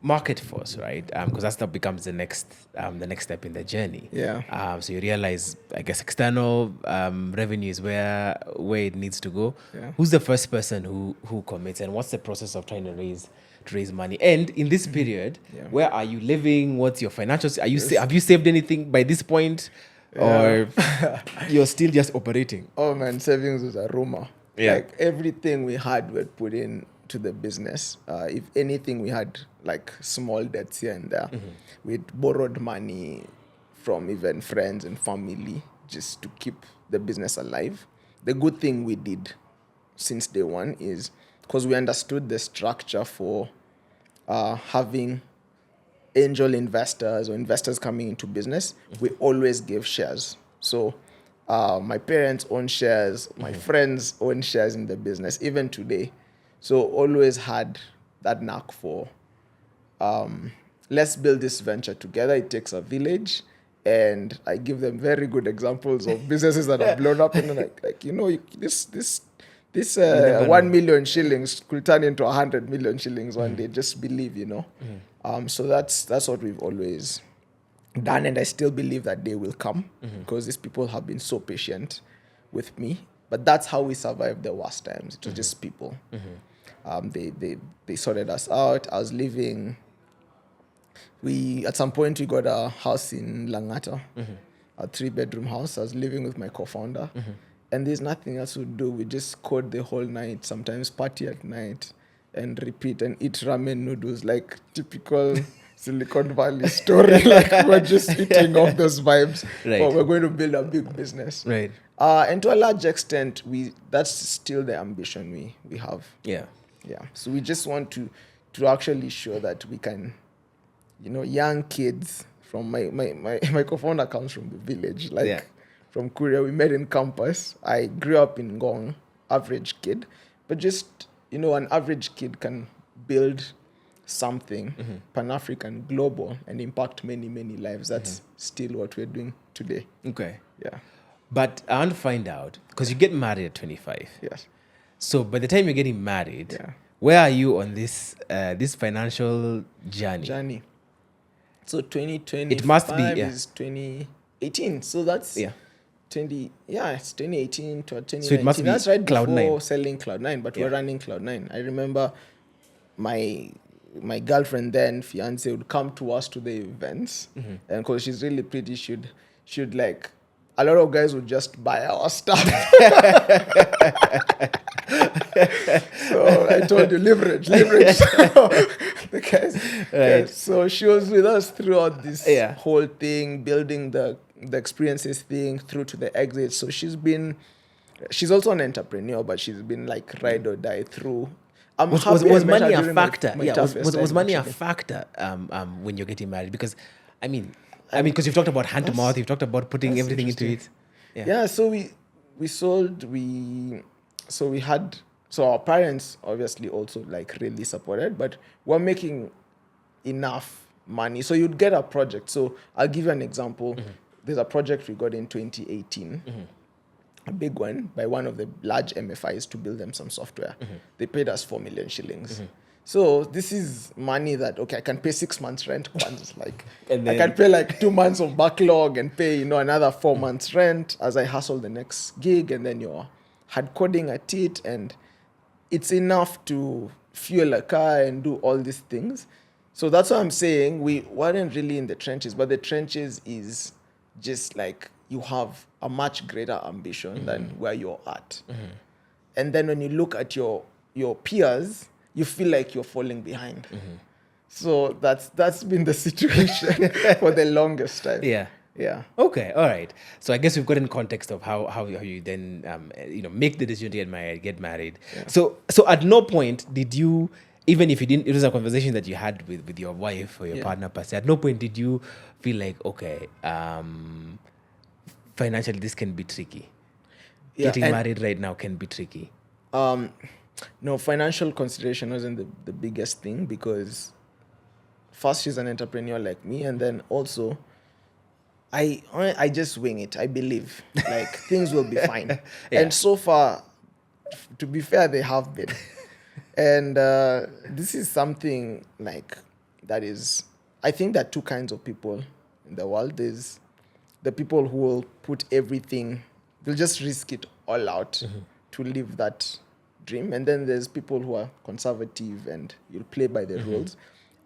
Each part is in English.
market force, right? Because that stuff becomes the next step in the journey. Yeah. So you realize, I guess, external revenue is where it needs to go. Yeah. Who's the first person who commits, and what's the process of trying to raise money? And in this period, Yeah. where are you living? What's your financials? Have you saved anything by this point, or you're still just operating? Oh man, savings was a rumor. Yeah. Like everything we had, we'd put in to the business. If anything, we had like small debts here and there. We'd borrowed money from even friends and family just to keep the business alive. The good thing we did since day one is because we understood the structure for having angel investors or investors coming into business, we always give shares. So my parents own shares, my friends own shares in the business, even today. So always had that knack for let's build this venture together. It takes a village. And I give them very good examples of businesses that have blown up, and like this 1 million shillings could turn into 100 million shillings one day. Just believe, So that's what we've always done, and I still believe that day will come because these people have been so patient with me. But that's how we survived the worst times. It was just people. They sorted us out. I was living. At some point we got a house in Langata, a 3-bedroom house. I was living with my co-founder, and there's nothing else to do. We just code the whole night, sometimes party at night, and repeat and eat ramen noodles, like typical Silicon Valley story. Like we're just eating off those vibes, Right. but we're going to build a big business. Right. And to a large extent, that's still the ambition we have. Yeah. Yeah. So we just want to actually show that we can, young kids from my co-founder comes from the village, from Korea. We met in campus. I grew up in Ngong, average kid, but just, an average kid can build something Pan-African, global, and impact many, many lives. That's still what we're doing today. Okay. Yeah. But I want to find out, because you get married at 25. Yes. So by the time you're getting married, Yeah. where are you on this financial journey? So 2020 It must be, is 2018. So that's Yeah. It's 2018 to 2019. So it must be That's right before Cloud9. selling Cloud9, but Yeah. we're running Cloud9. I remember my girlfriend then, fiance, would come to us to the events, and because she's really pretty, she'd like, a lot of guys would just buy our stuff. So I told you, leverage. The guys, Right. so she was with us throughout this Yeah. whole thing, building the experiences thing through to the exit. So she's also an entrepreneur, but she's been like ride or die through. Was money a factor? Was money a actually. factor when you're getting married? Because I mean, because you've talked about hand to mouth, you've talked about putting that's everything into it. Yeah. So we sold. So our parents obviously also like really supported, but we're making enough money. So you'd get a project. So I'll give you an example. There's a project we got in 2018. A big one by one of the large MFIs to build them some software. They paid us 4 million shillings. So this is money that, okay, I can pay 6 months rent once, like, And I then- can pay like 2 months of backlog and pay, another 4 months rent as I hustle the next gig, and then you're hard coding at it, and it's enough to fuel a car and do all these things. So that's what I'm saying. We weren't really in the trenches, but the trenches is just like you have a much greater ambition than where you're at. And then when you look at your peers, you feel like you're falling behind. So that's been the situation for the longest time. Yeah. Yeah. Okay, all right. So I guess we've gotten context of how you then make the decision to get married. Yeah. So at no point did you, even if you didn't, it was a conversation that you had with your wife or your partner per se. At no point did you feel like, okay, financially this can be tricky. Yeah, Getting and- married right now can be tricky. No, financial consideration wasn't the biggest thing, because first, she's an entrepreneur like me, and then also I just wing it. I believe like things will be fine. Yeah. And so far, to be fair, they have been. And this is something like that is, I think there are two kinds of people in the world. There's the people who will put everything, they'll just risk it all out to live that dream. And then there's people who are conservative and you'll play by the rules.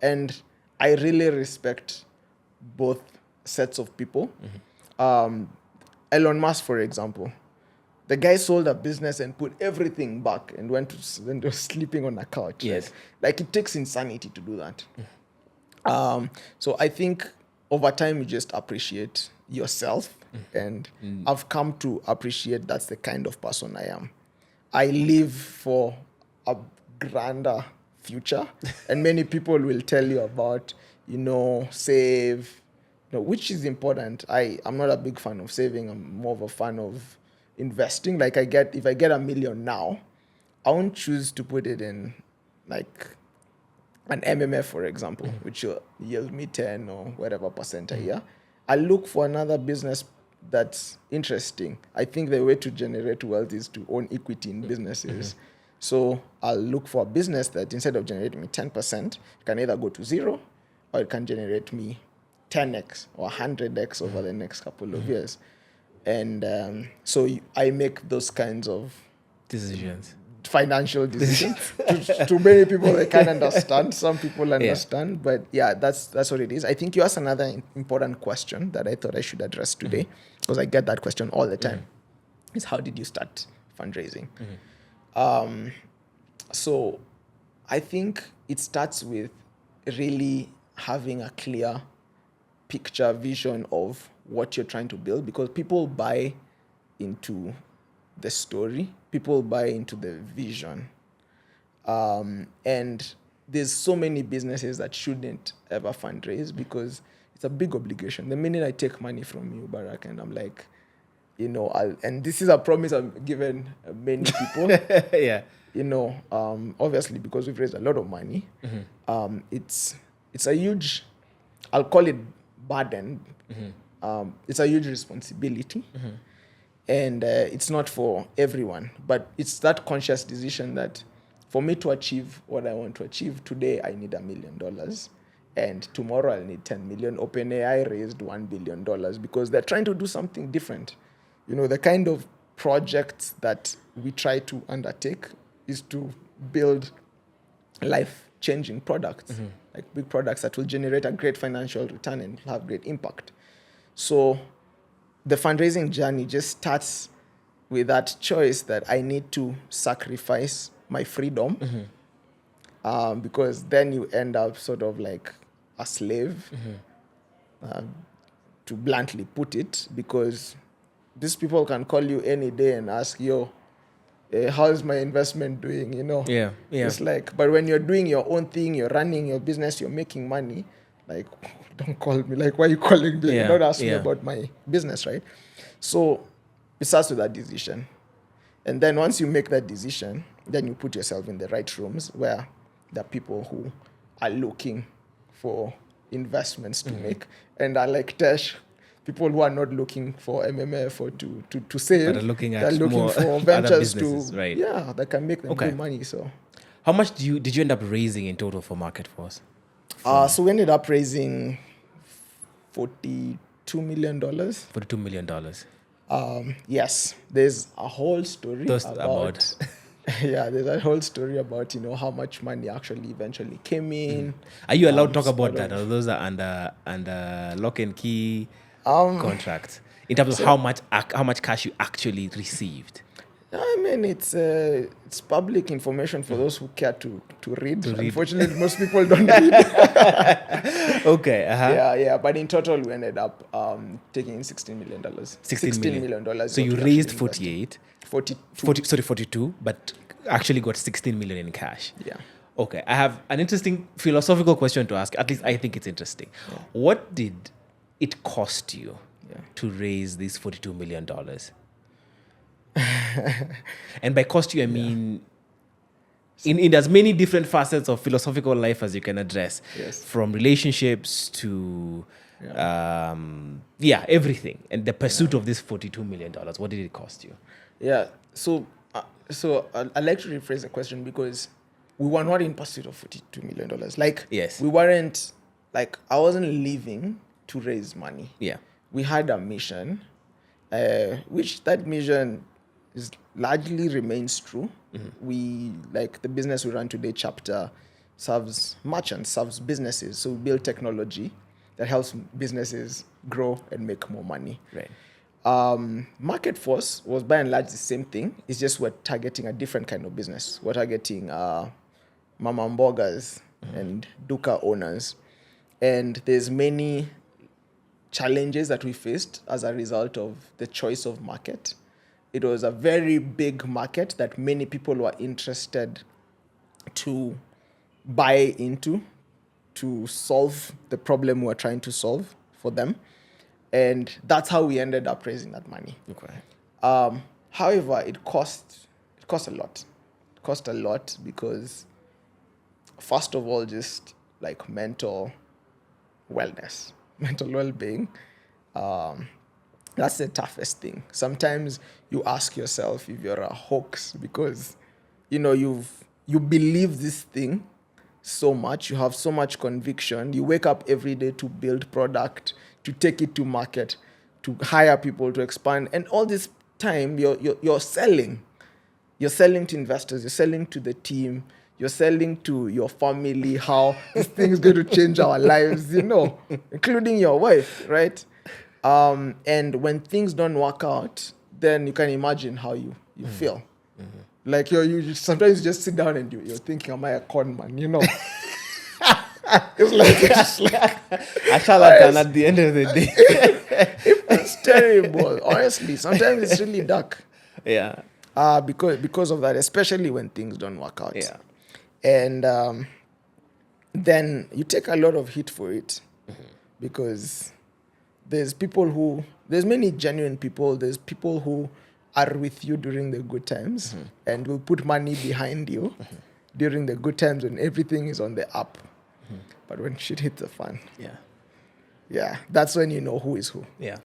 And I really respect both sets of people. Elon Musk, for example, the guy sold a business and put everything back and went to sleeping on a couch. Yes. Right? Like, it takes insanity to do that. So I think over time you just appreciate yourself, and I've come to appreciate that's the kind of person I am. I live for a grander future, and many people will tell you about, save, which is important. I'm not a big fan of saving. I'm more of a fan of investing. Like, if I get $1 million now, I won't choose to put it in like an MMF, for example, which will yield me 10 or whatever percent a year. I look for another business that's interesting. I think the way to generate wealth is to own equity in businesses. So I'll look for a business that instead of generating me 10%, it can either go to zero or it can generate me 10x or 100x over the next couple of years. And so I make those kinds of decisions, financial decisions. to many people, they can't understand. Some people understand, but yeah, that's what it is. I think you asked another important question that I thought I should address today, because I get that question all the time. Is how did you start fundraising? So I think it starts with really having a clear picture, vision of what you're trying to build, because people buy into the story, people buy into the vision. And there's so many businesses that shouldn't ever fundraise because it's a big obligation. The minute I take money from you, Barack, and I'm like, and this is a promise I've given many people. Yeah. Obviously, because we've raised a lot of money, it's a huge, I'll call it burden. It's a huge responsibility. And it's not for everyone, but it's that conscious decision that for me to achieve what I want to achieve today, I need $1 million. And tomorrow I'll need 10 million. OpenAI raised $1 billion because they're trying to do something different. The kind of projects that we try to undertake is to build life-changing products, like big products that will generate a great financial return and have great impact. So the fundraising journey just starts with that choice that I need to sacrifice my freedom, because then you end up sort of like a slave, to bluntly put it, because these people can call you any day and ask, how's my investment doing? Yeah. It's like, but when you're doing your own thing, you're running your business, you're making money, like, don't call me. Like, why are you calling me? Yeah. Don't ask me about my business, right? So it starts with that decision. And then once you make that decision, then you put yourself in the right rooms where there are people who are looking for investments to make. And like Tesh, people who are not looking for MMF or to save, but are looking they're looking more for ventures right? Yeah, that can make them good money. So how much did you end up raising in total for Market Force? So we ended up raising $42 million. $42 million. Yes, there's a whole story about there's a whole story about how much money actually eventually came in. Are you allowed to talk about that? Or those are under lock and key contracts in terms of how much cash you actually received? I mean, it's public information for those who care to read. Unfortunately, most people don't read. Okay. Yeah. But in total, we ended up taking in $16 million. $16 million. So you what we raised actually 42. 42, but actually got 16 million in cash. Yeah. Okay. I have an interesting philosophical question to ask. At least I think it's interesting. Yeah. What did it cost you to raise these $42 million? And by cost you, I mean in as many different facets of philosophical life as you can address, from relationships to everything, and the pursuit of this $42 million. What did it cost you? Yeah. So I'd like to rephrase the question, because we were not in pursuit of $42 million. Like, Yes. we weren't, like, I wasn't leaving to raise money. Yeah. We had a mission, which that mission is largely remains true. We, like, the business we run today, Chapter, serves merchants, serves businesses. So we build technology that helps businesses grow and make more money. Right. Market Force was by and large the same thing. It's just we're targeting a different kind of business. We're targeting mama mbogas and duka owners. And there's many challenges that we faced as a result of the choice of market. It was a very big market that many people were interested to buy into to solve the problem we're trying to solve for them. And that's how we ended up raising that money. Okay. However, it cost a lot. It cost a lot because, first of all, just like mental wellness, mental well-being. That's the toughest thing. Sometimes you ask yourself if you're a hoax because, you believe this thing so much, you have so much conviction. You wake up every day to build product, to take it to market, to hire people, to expand, and all this time you're selling. You're selling to investors. You're selling to the team. You're selling to your family how this thing is going to change our lives, including your wife, right? And when things don't work out, then you can imagine how you feel. Like you sometimes you just sit down and you're thinking, am I a con man? It's like I shall have done at the end of the day. it's terrible. Honestly, sometimes it's really dark. Yeah. Because of that, especially when things don't work out. Yeah. And then you take a lot of hit for it because there's many genuine people. There's people who are with you during the good times and will put money behind you during the good times when everything is on the up. But when shit hits the fan, Yeah. that's when you know who is who. Yeah.